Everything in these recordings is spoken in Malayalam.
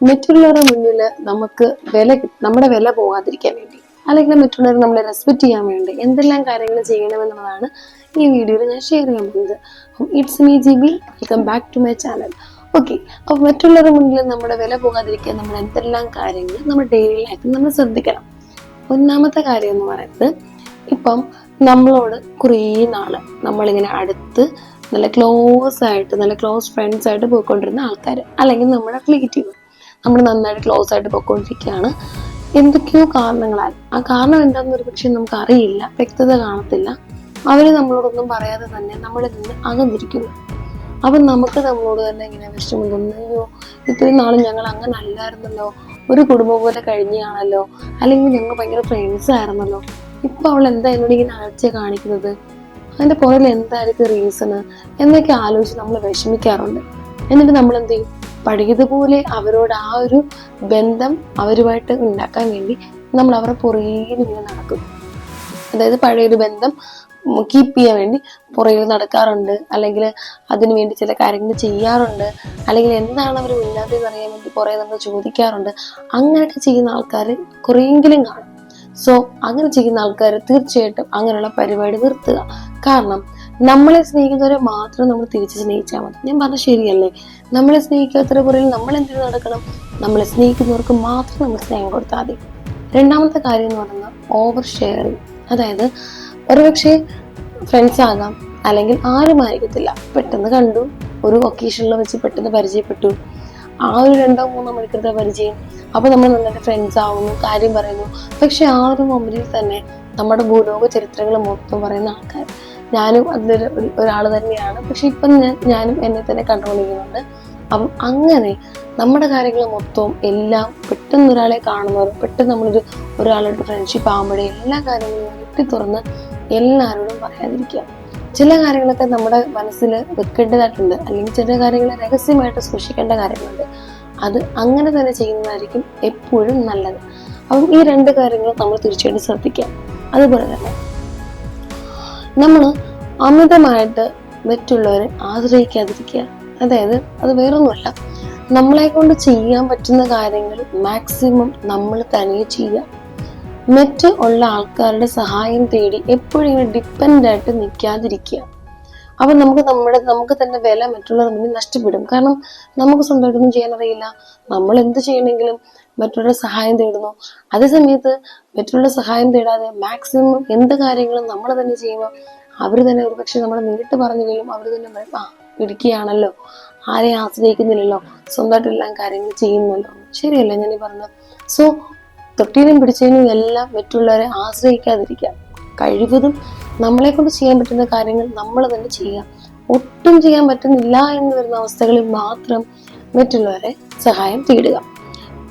മറ്റുള്ളവരുടെ മുന്നിൽ നമുക്ക് നമ്മുടെ വില പോകാതിരിക്കാൻ വേണ്ടി, അല്ലെങ്കിൽ മറ്റുള്ളവർ നമ്മളെ റെസ്പെക്ട് ചെയ്യാൻ വേണ്ടി എന്തെല്ലാം കാര്യങ്ങൾ ചെയ്യണമെന്നുള്ളതാണ് ഈ വീഡിയോയിൽ ഞാൻ ഷെയർ ചെയ്യാൻ പോകുന്നത്. It's me GB, welcome back to my channel. Okay, അപ്പോൾ മറ്റുള്ളവരുടെ മുന്നിൽ നമ്മുടെ വില പോകാതിരിക്കാൻ നമ്മൾ എന്തെല്ലാം കാര്യങ്ങൾ നമ്മുടെ ഡെയിലി ലൈഫിൽ നമ്മൾ ശ്രദ്ധിക്കണം. ഒന്നാമത്തെ കാര്യം എന്ന് പറയുന്നത്, ഇപ്പം നമ്മളോട് കുറേ നാള് നമ്മളിങ്ങനെ അടുത്ത് നല്ല ക്ലോസ് ഫ്രണ്ട്സ് ആയിട്ട് പോയിക്കൊണ്ടിരുന്ന ആൾക്കാർ, അല്ലെങ്കിൽ നമ്മുടെ റിലേറ്റീവ്, നമ്മൾ നന്നായിട്ട് ക്ലോസ് ആയിട്ട് പോയിക്കൊണ്ടിരിക്കുകയാണ്. എന്തൊക്കെയോ കാരണങ്ങളാൽ, ആ കാരണം എന്താണെന്ന് ഒരു പക്ഷെ നമുക്ക് അറിയില്ല, വ്യക്തത കാണത്തില്ല, അവര് നമ്മളോടൊന്നും പറയാതെ തന്നെ നമ്മളിൽ നിന്ന് അകന്നിരിക്കുന്നു. അപ്പം നമുക്ക് നമ്മളോട് തന്നെ ഇങ്ങനെ വിഷമം തോന്നുന്നു, അയ്യോ ഇത്രയും നാളും ഞങ്ങൾ അങ്ങനെ അല്ലായിരുന്നല്ലോ, ഒരു കുടുംബം പോലെ കഴിഞ്ഞാണല്ലോ, അല്ലെങ്കിൽ ഞങ്ങൾ ഭയങ്കര ഫ്രണ്ട്സ് ആയിരുന്നല്ലോ, ഇപ്പൊ അവൾ എന്താ എന്നോട് ഇങ്ങനെ അകൽച്ച കാണിക്കുന്നത്, അതിന്റെ പുറകിൽ എന്തായിരിക്കും റീസണ് എന്നൊക്കെ ആലോചിച്ച് നമ്മൾ വിഷമിക്കാറുണ്ട്. എന്നിട്ട് നമ്മൾ എന്ത് ചെയ്യും, പഴയതുപോലെ അവരോട് ആ ഒരു ബന്ധം അവരുമായിട്ട് ഉണ്ടാക്കാൻ വേണ്ടി നമ്മൾ അവരുടെ പുറകിൽ ഇങ്ങനെ നടക്കും. അതായത് പഴയൊരു ബന്ധം കീപ്പ് ചെയ്യാൻ വേണ്ടി പുറകിൽ നടക്കാറുണ്ട്, അല്ലെങ്കിൽ അതിനു വേണ്ടി ചില കാര്യങ്ങൾ ചെയ്യാറുണ്ട്, അല്ലെങ്കിൽ എന്താണ് അവർ ഇല്ലാത്തതെന്ന് അറിയാൻ വേണ്ടി പുറകെ നമ്മൾ ചോദിക്കാറുണ്ട്. അങ്ങനെയൊക്കെ ചെയ്യുന്ന ആൾക്കാർ കുറെയെങ്കിലും കാണും. സോ അങ്ങനെ ചെയ്യുന്ന ആൾക്കാർ തീർച്ചയായിട്ടും അങ്ങനെയുള്ള പരിപാടി നിർത്തുക. കാരണം നമ്മളെ സ്നേഹിക്കുന്നവരെ മാത്രം നമ്മൾ തിരിച്ച് സ്നേഹിച്ചാൽ മതി. ഞാൻ പറഞ്ഞ ശരിയല്ലേ? നമ്മളെ സ്നേഹിക്കാത്തവരുടെ പുറകിൽ നമ്മൾ എന്തിനു നടക്കണം? നമ്മളെ സ്നേഹിക്കുന്നവർക്ക് മാത്രം നമ്മൾ സ്നേഹം കൊടുത്താൽ മതി. രണ്ടാമത്തെ കാര്യം എന്ന് പറയുന്നത് ഓവർ ഷെയറിങ്. അതായത് ഒരുപക്ഷെ ഫ്രണ്ട്സ് ആകാം, അല്ലെങ്കിൽ ആരുമായിരിക്കത്തില്ല, പെട്ടെന്ന് കണ്ടു, ഒരു ഒക്കേഷനിൽ വെച്ച് പെട്ടെന്ന് പരിചയപ്പെട്ടു, ആ ഒരു 2-3 മണിക്കൂറത്തെ പരിചയം, അപ്പൊ നമ്മൾ നന്നായിട്ട് ഫ്രണ്ട്സ് ആവുന്നു, കാര്യം പറയുന്നു. പക്ഷെ ആ ഒരു മൊമെന്റിൽ തന്നെ നമ്മുടെ ഭൂലോക ചരിത്രങ്ങൾ മൊത്തം പറയുന്ന ആൾക്കാർ, ഞാനും അതിലൊരു ഒരാൾ തന്നെയാണ്, പക്ഷെ ഇപ്പം ഞാനും എന്നെ തന്നെ കൺട്രോൾ ചെയ്യുന്നുണ്ട്. അപ്പം അങ്ങനെ നമ്മുടെ കാര്യങ്ങൾ മൊത്തവും എല്ലാം പെട്ടെന്ന് ഒരാളെ കാണുന്നവരും, പെട്ടെന്ന് ഒരാളോട് ഫ്രണ്ട്ഷിപ്പ് ആകുമ്പോഴേ എല്ലാ കാര്യങ്ങളും വെട്ടി തുറന്ന് എല്ലാവരോടും പറയാതിരിക്കുക. ചില കാര്യങ്ങളൊക്കെ നമ്മുടെ മനസ്സിൽ വെക്കേണ്ടതായിട്ടുണ്ട്, അല്ലെങ്കിൽ ചില കാര്യങ്ങൾ രഹസ്യമായിട്ട് സൂക്ഷിക്കേണ്ട കാര്യങ്ങളുണ്ട്. അത് അങ്ങനെ തന്നെ ചെയ്യുന്നതായിരിക്കും എപ്പോഴും നല്ലത്. അപ്പം ഈ 2 കാര്യങ്ങൾ നമ്മൾ തീർച്ചയായിട്ടും ശ്രദ്ധിക്കാം. അതുപോലെ തന്നെ നമ്മൾ അമിതമായിട്ട് മറ്റുള്ളവരെ ആശ്രയിക്കാതിരിക്കുക. അതായത് അത് വേറൊന്നുമല്ല, നമ്മളെ കൊണ്ട് ചെയ്യാൻ പറ്റുന്ന കാര്യങ്ങൾ മാക്സിമം നമ്മൾ തനിയെ ചെയ്യുക. മറ്റ് ഉള്ള ആൾക്കാരുടെ സഹായം തേടി എപ്പോഴും ഇങ്ങനെ ഡിപ്പെൻഡ് ആയിട്ട് നിൽക്കാതിരിക്കുക. അപ്പൊ നമുക്ക് തന്നെ വില മറ്റുള്ളവർ മുന്നിൽ നഷ്ടപ്പെടും. കാരണം നമുക്ക് സ്വന്തമായിട്ടൊന്നും ചെയ്യാൻ അറിയില്ല, നമ്മൾ എന്ത് ചെയ്യണമെങ്കിലും മറ്റുള്ളവരുടെ സഹായം തേടുന്നു. അതേ സമയത്ത് മറ്റുള്ള സഹായം തേടാതെ മാക്സിമം എന്ത് കാര്യങ്ങളും നമ്മൾ തന്നെ ചെയ്യുമ്പോൾ അവർ തന്നെ ഒരുപക്ഷെ നമ്മളെ നേരിട്ട് പറഞ്ഞില്ലെങ്കിലും അവർ തന്നെ പറയും, ഇടുക്കിയാണല്ലോ, ആരെയും ആശ്രയിക്കുന്നില്ലല്ലോ, സ്വന്തമായിട്ട് എല്ലാം കാര്യങ്ങൾ ചെയ്യുന്നല്ലോ. ശരിയല്ല ഞാൻ പറഞ്ഞത്? സോ തൊട്ടിനും പിടിച്ചതിനും എല്ലാം മറ്റുള്ളവരെ ആശ്രയിക്കാതിരിക്കുക. കഴിവതും നമ്മളെ കൊണ്ട് ചെയ്യാൻ പറ്റുന്ന കാര്യങ്ങൾ നമ്മൾ തന്നെ ചെയ്യുക. ഒട്ടും ചെയ്യാൻ പറ്റുന്നില്ല എന്ന് വരുന്ന അവസ്ഥകളിൽ മാത്രം മറ്റുള്ളവരെ സഹായം തേടുക.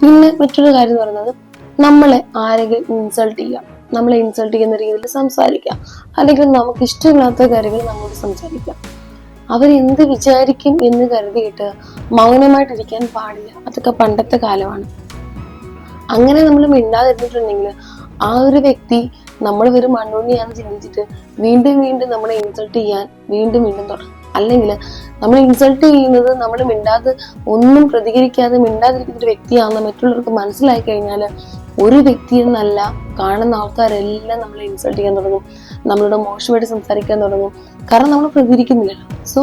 പിന്നെ മറ്റൊരു കാര്യം എന്ന് പറയുന്നത്, നമ്മളെ ആരെങ്കിലും ഇൻസൾട്ട് ചെയ്യുക, നമ്മളെ ഇൻസൾട്ട് ചെയ്യുന്ന രീതിയിൽ സംസാരിക്കാം, അല്ലെങ്കിൽ നമുക്ക് ഇഷ്ടമില്ലാത്ത കാര്യങ്ങൾ നമ്മളോട് സംസാരിക്കാം. അവരെന്ത് വിചാരിക്കും എന്ന് കരുതിയിട്ട് മൗനമായിട്ടിരിക്കാൻ പാടില്ല. അതൊക്കെ പണ്ടത്തെ കാലമാണ്. അങ്ങനെ നമ്മൾ മിണ്ടാതിരുന്നിട്ടുണ്ടെങ്കിൽ ആ ഒരു വ്യക്തി നമ്മൾ വെറും മണ്ണുണ്ണിയാന്ന് ചിന്തിച്ചിട്ട് വീണ്ടും നമ്മളെ ഇൻസൾട്ട് ചെയ്യാൻ വീണ്ടും തുടങ്ങും. അല്ലെങ്കിൽ നമ്മൾ ഇൻസൾട്ട് ചെയ്യുന്നത് നമ്മൾ ഒന്നും പ്രതികരിക്കാതെ മിണ്ടാതിരിക്കുന്ന ഒരു വ്യക്തിയാണെന്ന് മറ്റുള്ളവർക്ക് മനസ്സിലായി കഴിഞ്ഞാൽ ഒരു വ്യക്തി എന്നല്ല, കാണുന്ന ആൾക്കാരെല്ലാം നമ്മളെ ഇൻസൾട്ട് ചെയ്യാൻ തുടങ്ങും, നമ്മളോട് മോശമായിട്ട് സംസാരിക്കാൻ തുടങ്ങും. കാരണം നമ്മൾ പ്രതികരിക്കുന്നില്ലല്ലോ. സോ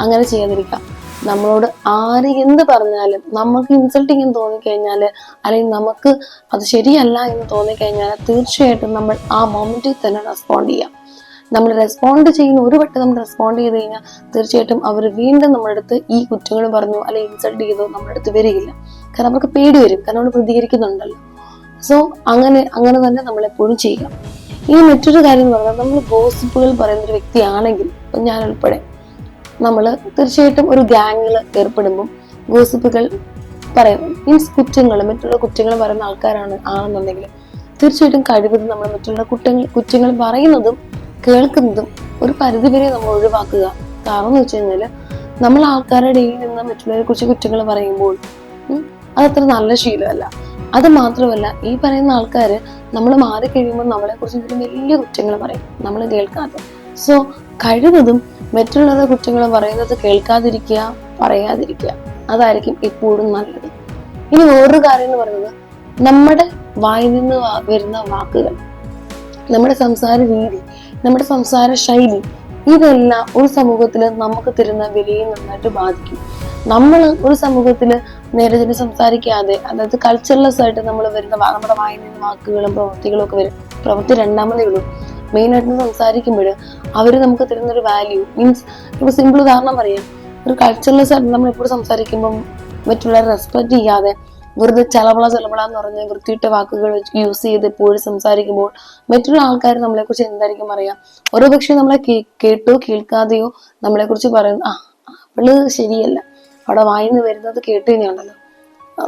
അങ്ങനെ ചെയ്യാതിരിക്കാം. നമ്മളോട് ആര് എന്ത് പറഞ്ഞാലും നമുക്ക് ഇൻസൾട്ടിങ് എന്ന് തോന്നിക്കഴിഞ്ഞാല്, അല്ലെങ്കിൽ നമുക്ക് അത് ശരിയല്ല എന്ന് തോന്നിക്കഴിഞ്ഞാൽ തീർച്ചയായിട്ടും നമ്മൾ ആ മൊമെന്റിൽ തന്നെ റെസ്പോണ്ട് ചെയ്യാം. നമ്മൾ റെസ്പോണ്ട് ചെയ്യുന്ന ഒരു വട്ടം നമ്മൾ റെസ്പോണ്ട് ചെയ്ത് കഴിഞ്ഞാൽ തീർച്ചയായിട്ടും അവർ വീണ്ടും നമ്മുടെ അടുത്ത് ഈ കുറ്റങ്ങൾ പറഞ്ഞു അല്ലെങ്കിൽ ഇൻസൾട്ട് ചെയ്തോ നമ്മുടെ അടുത്ത് വരികയില്ല. കാരണം അവർക്ക് പേടി വരും, കാരണം നമ്മൾ പ്രതികരിക്കുന്നുണ്ടല്ലോ. സോ അങ്ങനെ തന്നെ നമ്മൾ എപ്പോഴും ചെയ്യുക. ഇനി മറ്റൊരു കാര്യം എന്ന് പറഞ്ഞാൽ, നമ്മൾ ഗോസിപ്പുകൾ പറയുന്ന ഒരു വ്യക്തിയാണെങ്കിൽ, ഞാൻ ഉൾപ്പെടെ, നമ്മൾ തീർച്ചയായിട്ടും ഒരു ഗ്യാങ്ങിൽ ഏർപ്പെടുമ്പോൾ ഗോസിപ്പുകൾ പറയാം, മീൻസ് മറ്റുള്ള കുറ്റങ്ങൾ പറയുന്ന ആണെന്നുണ്ടെങ്കിൽ തീർച്ചയായിട്ടും കഴിവതും നമ്മൾ മറ്റുള്ള കുറ്റങ്ങൾ പറയുന്നതും കേൾക്കുന്നതും ഒരു പരിധിവരെ നമ്മൾ ഒഴിവാക്കുക. കാരണം എന്ന് വെച്ച് കഴിഞ്ഞാല് നമ്മൾ ആൾക്കാരുടെ ഇടയിൽ നിന്ന് മറ്റുള്ളവരെ കുറിച്ച് കുറ്റങ്ങൾ പറയുമ്പോൾ അതത്ര നല്ല ശീലമല്ല. അത് മാത്രമല്ല, ഈ പറയുന്ന ആൾക്കാര് നമ്മൾ മാറിക്കഴിയുമ്പോൾ നമ്മളെ കുറിച്ച് ഇതിലും വലിയ കുറ്റങ്ങൾ പറയും, നമ്മൾ കേൾക്കാതെ. സോ കഴിവതും മറ്റുള്ളവരുടെ കുറ്റങ്ങൾ പറയുന്നത് കേൾക്കാതിരിക്കുക, പറയാതിരിക്കുക. അതായിരിക്കും എപ്പോഴും നല്ലത്. ഇനി വേറൊരു കാര്യം എന്ന് പറയുന്നത്, നമ്മുടെ വായിൽ നിന്ന് വരുന്ന വാക്കുകൾ, നമ്മുടെ സംസാര രീതി, നമ്മുടെ സംസാര ശൈലി, ഇതെല്ലാം ഒരു സമൂഹത്തില് നമുക്ക് തരുന്ന വിലയെ നന്നായിട്ട് ബാധിക്കും. നമ്മൾ ഒരു സമൂഹത്തില് നേരെ തന്നെ സംസാരിക്കാതെ, അതായത് കൾച്ചർലെസ് ആയിട്ട് നമ്മൾ വരുന്ന നമ്മുടെ വായിൽ നിന്ന് വാക്കുകളും പ്രവൃത്തികളും ഒക്കെ വരും. പ്രവൃത്തി രണ്ടാമതേ ഉള്ളൂ. മെയിൻ ആയിട്ട് സംസാരിക്കുമ്പോൾ അവര് നമുക്ക് തരുന്ന ഒരു വാല്യൂ മീൻസ്, ഇപ്പൊ സിമ്പിൾ ഉദാഹരണം പറയാം, ഒരു കൾച്ചർലെസ് ആയിട്ട് നമ്മൾ എപ്പോഴും സംസാരിക്കുമ്പോൾ മറ്റുള്ളവരെ റെസ്പെക്ട് ചെയ്യാതെ വെറുതെ ചലവള എന്ന് പറഞ്ഞ് വൃത്തിയിട്ട വാക്കുകൾ യൂസ് ചെയ്ത് എപ്പോഴും സംസാരിക്കുമ്പോൾ മറ്റുള്ള ആൾക്കാർ നമ്മളെ കുറിച്ച് എന്തായിരിക്കും പറയാം? ഓരോ പക്ഷെ നമ്മളെ കേട്ടോ കേൾക്കാതെയോ നമ്മളെ കുറിച്ച് പറയുന്നു, അവള് ശരിയല്ല, അവിടെ വായിന്ന് വരുന്നത് കേട്ട് കഴിഞ്ഞാണല്ലോ,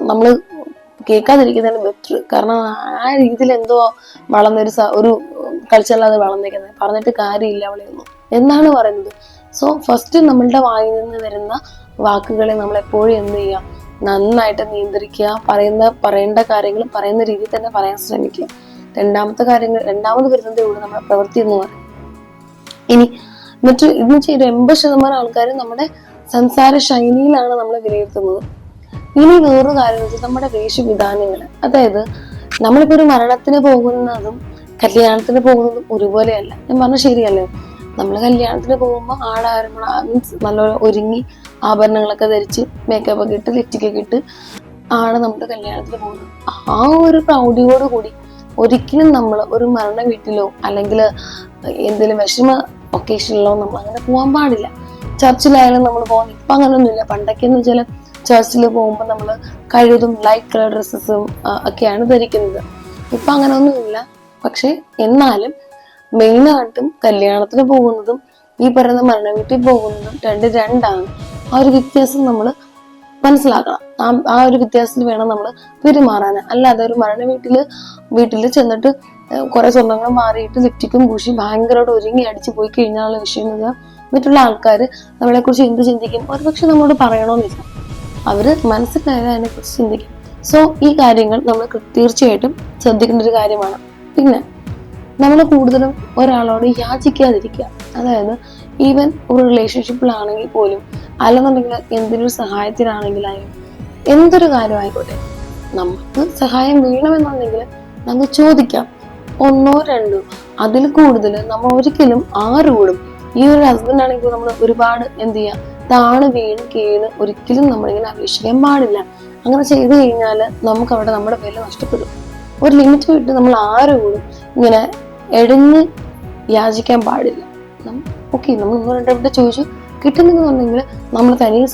നമ്മള് കേൾക്കാതിരിക്കുന്നതാണ് ബെറ്റർ. കാരണം ആ രീതിയിൽ എന്തോ ഒരു കൾച്ചറിലത് വളർന്നിരിക്കുന്നത്, പറഞ്ഞിട്ട് കാര്യമില്ല അവളെയൊന്നും എന്നാണ് പറയുന്നത്. സോ ഫസ്റ്റ് നമ്മളുടെ വായിൽ നിന്ന് വരുന്ന വാക്കുകളെ നമ്മൾ എപ്പോഴും എന്ത് ചെയ്യുക, നന്നായിട്ട് നിയന്ത്രിക്കുക. പറയേണ്ട കാര്യങ്ങൾ പറയുന്ന രീതിയിൽ തന്നെ പറയാൻ ശ്രമിക്കുക. രണ്ടാമത് വരുന്നതേ ഉള്ളൂ നമ്മുടെ പ്രവൃത്തി എന്ന് പറയും. ഇനി ഇന്ന് വെച്ചാൽ 80% ആൾക്കാർ നമ്മുടെ സംസാര ശൈലിയിലാണ് നമ്മളെ വിലയിരുത്തുന്നത്. ഇനി വേറൊരു കാര്യം വെച്ചാൽ നമ്മുടെ വേഷവിധാനങ്ങൾ. അതായത് നമ്മളിപ്പോ ഒരു മരണത്തിന് പോകുന്നതും കല്യാണത്തിന് പോകുന്നതും ഒരുപോലെയല്ല. ഞാൻ പറഞ്ഞ ശരിയല്ലേ? നമ്മൾ കല്യാണത്തിന് പോകുമ്പോൾ മീൻസ് നല്ല ഒരുങ്ങി ആഭരണങ്ങളൊക്കെ ധരിച്ച് മേക്കപ്പ് ഒക്കെ ഇട്ട് ലിപ്സ്റ്റിക് ഒക്കെ ഇട്ട് ആണ് നമ്മൾ കല്യാണത്തിന് പോകുന്നത്. ആ ഒരു പ്രൗഢിയോടുകൂടി ഒരിക്കലും നമ്മൾ ഒരു മരണ വീട്ടിലോ അല്ലെങ്കിൽ എന്തെങ്കിലും വിഷമ ഒക്കേഷനിലോ നമ്മൾ അങ്ങനെ പോകാൻ പാടില്ല. ചർച്ചിലായാലും നമ്മൾ പോകുന്നത് ഇപ്പൊ അങ്ങനെയൊന്നുമില്ല. പണ്ടൊക്കെ എന്ന് വെച്ചാൽ ചർച്ചിൽ പോകുമ്പോൾ നമ്മൾ കഴിവതും ലൈറ്റ് കളർ ഡ്രസ്സസും ഒക്കെയാണ് ധരിക്കുന്നത്. ഇപ്പൊ അങ്ങനെയൊന്നുമില്ല. പക്ഷെ എന്നാലും മെയിനായിട്ടും കല്യാണത്തിന് പോകുന്നതും ഈ പറയുന്ന മരണ വീട്ടിൽ പോകുന്നതും രണ്ടാണ്. ആ ഒരു വ്യത്യാസം നമ്മൾ മനസ്സിലാക്കണം. ആ ഒരു വ്യത്യാസത്തിൽ വേണം നമ്മൾ പെരുമാറാൻ. അല്ലാതെ ഒരു മരണ വീട്ടില് ചെന്നിട്ട് കുറെ സ്വർണ്ണങ്ങൾ മാറിയിട്ട് ലിപ്റ്റിക്കും പൂശി ഭയങ്കരമായിട്ട് ഒരുങ്ങി അടിച്ചു പോയി കഴിഞ്ഞാലുള്ള വിഷയം എന്ന് പറഞ്ഞാൽ മറ്റുള്ള ആൾക്കാർ നമ്മളെ കുറിച്ച് എന്ത് ചിന്തിക്കും? ഒരുപക്ഷെ നമ്മളോട് പറയണമെന്നില്ല, അവര് മനസ്സിലായാലും അതിനെ കുറിച്ച് ചിന്തിക്കും. സോ ഈ കാര്യങ്ങൾ നമ്മൾ തീർച്ചയായിട്ടും ശ്രദ്ധിക്കേണ്ട ഒരു കാര്യമാണ്. പിന്നെ നമ്മൾ കൂടുതലും ഒരാളോട് യാചിക്കാതിരിക്കുക. അതായത് ഈവൻ ഒരു റിലേഷൻഷിപ്പിലാണെങ്കിൽ പോലും, അല്ലെന്നുണ്ടെങ്കിൽ എന്തൊരു സഹായത്തിനാണെങ്കിലായാലും, എന്തൊരു കാര്യമായിക്കോട്ടെ, നമുക്ക് സഹായം വേണമെന്നുണ്ടെങ്കിൽ നമുക്ക് ചോദിക്കാം. 1 or 2 അതിൽ കൂടുതൽ നമ്മൾ ഒരിക്കലും ആരോടും, ഈ ഒരു ഹസ്ബൻഡ് ആണെങ്കിൽ നമ്മൾ ഒരുപാട് എന്ത് ചെയ്യാം, താണ് വീണ് കീണ് ഒരിക്കലും നമ്മളിങ്ങനെ അപേക്ഷിക്കാൻ പാടില്ല. അങ്ങനെ ചെയ്തു കഴിഞ്ഞാൽ നമുക്ക് അവിടെ നമ്മുടെ വില നഷ്ടപ്പെടും. ഒരു ലിമിറ്റ് വിട്ട് നമ്മൾ ആരോടും ഇങ്ങനെ എടഞ്ഞ് യാചിക്കാൻ പാടില്ല. ഓക്കെ, നമ്മൾ 1 or 2 ചോദിച്ചു കിട്ടുന്നുണ്ടെങ്കിൽ നമ്മൾ തനിയെ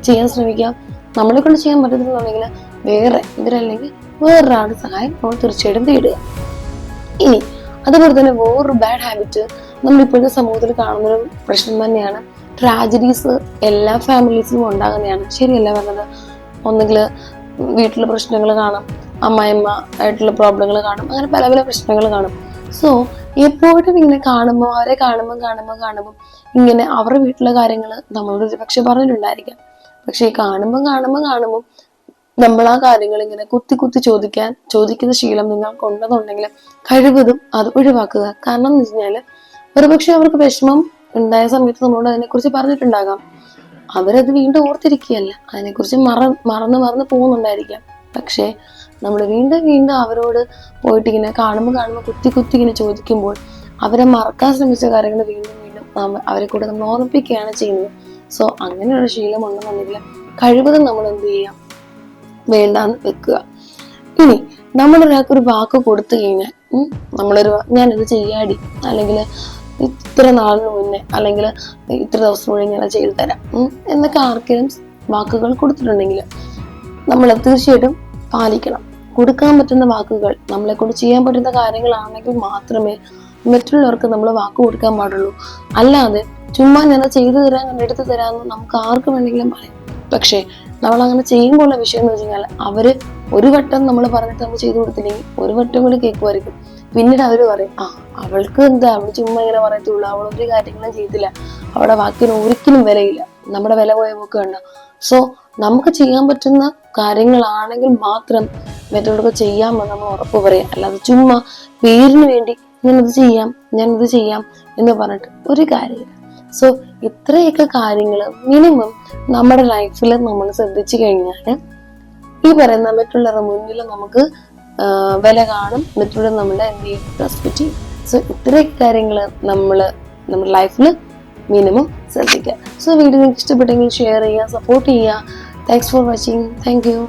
ചെയ്യാൻ ശ്രമിക്കാം. നമ്മളെ കൊണ്ട് ചെയ്യാൻ പറ്റുന്നുണ്ടെങ്കിൽ ഇവരല്ലെങ്കിൽ വേറൊരാളുടെ സഹായം നമ്മൾ തീർച്ചയായിട്ടും തേടുക. ഇനി അതുപോലെ തന്നെ വേറൊരു ബാഡ് ഹാബിറ്റ് നമ്മൾ ഇപ്പോഴത്തെ സമൂഹത്തിൽ കാണുന്നൊരു പ്രശ്നം തന്നെയാണ്. ട്രാജഡീസ് എല്ലാ ഫാമിലീസിലും ഉണ്ടാകുന്നതാണ്. ശരിയല്ല പറഞ്ഞത്? ഒന്നുകിൽ വീട്ടിലെ പ്രശ്നങ്ങൾ കാണും, അമ്മായിമ്മ ആയിട്ടുള്ള പ്രോബ്ലങ്ങൾ കാണും, അങ്ങനെ പല പല പ്രശ്നങ്ങൾ കാണും. സോ എപ്പോഴും ഇങ്ങനെ അവരെ കാണുമ്പോൾ ഇങ്ങനെ അവരുടെ വീട്ടിലെ കാര്യങ്ങൾ നമ്മളോട് പക്ഷെ പറഞ്ഞിട്ടുണ്ടായിരിക്കാം. പക്ഷെ കാണുമ്പോൾ നമ്മൾ ആ കാര്യങ്ങൾ ഇങ്ങനെ കുത്തി ചോദിക്കുന്ന ശീലം നിങ്ങൾക്ക് ഉണ്ടെന്നുണ്ടെങ്കിൽ കഴിവതും അത് ഒഴിവാക്കുക. കാരണം എന്ന് വെച്ച് കഴിഞ്ഞാൽ ഒരുപക്ഷെ അവർക്ക് വിഷമം ഉണ്ടായ സമയത്ത് നമ്മളോട് അതിനെക്കുറിച്ച് പറഞ്ഞിട്ടുണ്ടാകാം. അവരത് വീണ്ടും ഓർത്തിരിക്കുകയല്ല, അതിനെക്കുറിച്ച് മറന്ന് പോകുന്നുണ്ടായിരിക്കാം. പക്ഷെ നമ്മൾ വീണ്ടും അവരോട് പോയിട്ട് ഇങ്ങനെ കാണുമ്പോൾ കുത്തി ഇങ്ങനെ ചോദിക്കുമ്പോൾ അവരെ മറക്കാൻ ശ്രമിച്ച കാര്യങ്ങൾ വീണ്ടും അവരെ കൂടെ നമ്മൾ ഓർമ്മിപ്പിക്കുകയാണ് ചെയ്യുന്നത്. സോ അങ്ങനെയുള്ള ശീലം ഉണ്ടെന്നുണ്ടെങ്കിൽ കഴിവതും നമ്മൾ എന്ത് ചെയ്യാം, വേണ്ടാന്ന് വെക്കുക. ഇനി നമ്മളൊരാൾക്കൊരു വാക്ക് കൊടുത്തു കഴിഞ്ഞാൽ ഞാനിത് ചെയ്യാടി, അല്ലെങ്കിൽ ഇത്ര നാളിന് മുന്നേ, അല്ലെങ്കിൽ ഇത്ര ദിവസം മുന്നേ ഞാൻ ചെയ്തു തരാം എന്നൊക്കെ ആർക്കെങ്കിലും വാക്കുകൾ കൊടുത്തിട്ടുണ്ടെങ്കിൽ നമ്മൾ തീർച്ചയായിട്ടും പാലിക്കണം. കൊടുക്കാൻ പറ്റുന്ന വാക്കുകൾ, നമ്മളെ കൊണ്ട് ചെയ്യാൻ പറ്റുന്ന കാര്യങ്ങളാണെങ്കിൽ മാത്രമേ മറ്റുള്ളവർക്ക് നമ്മൾ വാക്ക് കൊടുക്കാൻ പാടുള്ളൂ. അല്ലാതെ ചുമ്മാ ഞാൻ ചെയ്തു തരാം, ഞാൻ എടുത്തു തരാമെന്ന് നമുക്ക് ആർക്ക് വേണമെങ്കിലും പറയാം. പക്ഷെ നമ്മൾ അങ്ങനെ ചെയ്യുമ്പോഴുള്ള വിഷയം എന്ന് വെച്ച് കഴിഞ്ഞാൽ അവര് ഒരു വട്ടം നമ്മൾ പറഞ്ഞിട്ട് നമ്മൾ ചെയ്തു കൊടുത്തില്ലെങ്കിൽ ഒരു വട്ടം കൂടി കേൾക്കുമായിരിക്കും. പിന്നീട് അവര് പറയും, അവൾക്ക് എന്താ, അവള് ചുമ്മാ ഇങ്ങനെ പറയത്തുള്ളൂ, അവളൊരു കാര്യങ്ങളും ചെയ്തില്ല, അവളുടെ വാക്കിന് ഒരിക്കലും വിലയില്ല, നമ്മുടെ വില പോയ പോക്ക് കണ്ട. സോ നമുക്ക് ചെയ്യാൻ പറ്റുന്ന കാര്യങ്ങളാണെങ്കിൽ മാത്രം മറ്റുള്ളവർക്ക് ചെയ്യാമെന്ന് നമ്മൾ ഉറപ്പ് പറയാം. അല്ലാതെ ചുമ്മാ പേരിന് വേണ്ടി ഞാനിത് ചെയ്യാം എന്ന് പറഞ്ഞിട്ട് ഒരു കാര്യമില്ല. സോ ഇത്രയൊക്കെ കാര്യങ്ങൾ മിനിമം നമ്മുടെ ലൈഫിൽ നമ്മൾ ശ്രദ്ധിച്ചു കഴിഞ്ഞാൽ ഈ പറയുന്ന മറ്റുള്ളവരുടെ മുന്നിൽ നമുക്ക് വില കാണും, മറ്റുള്ളവർ നമ്മളെ എന്ത് ചെയ്യും, റെസ്പെക്ട് ചെയ്യും. സോ ഇത്രയൊക്കെ കാര്യങ്ങൾ നമ്മുടെ ലൈഫിൽ മിനിമം ശ്രദ്ധിക്കുക. സോ വീഡിയോ നിങ്ങൾക്ക് ഇഷ്ടപ്പെട്ടെങ്കിൽ ഷെയർ ചെയ്യുക, സപ്പോർട്ട് ചെയ്യുക. Thanks for watching. Thank you.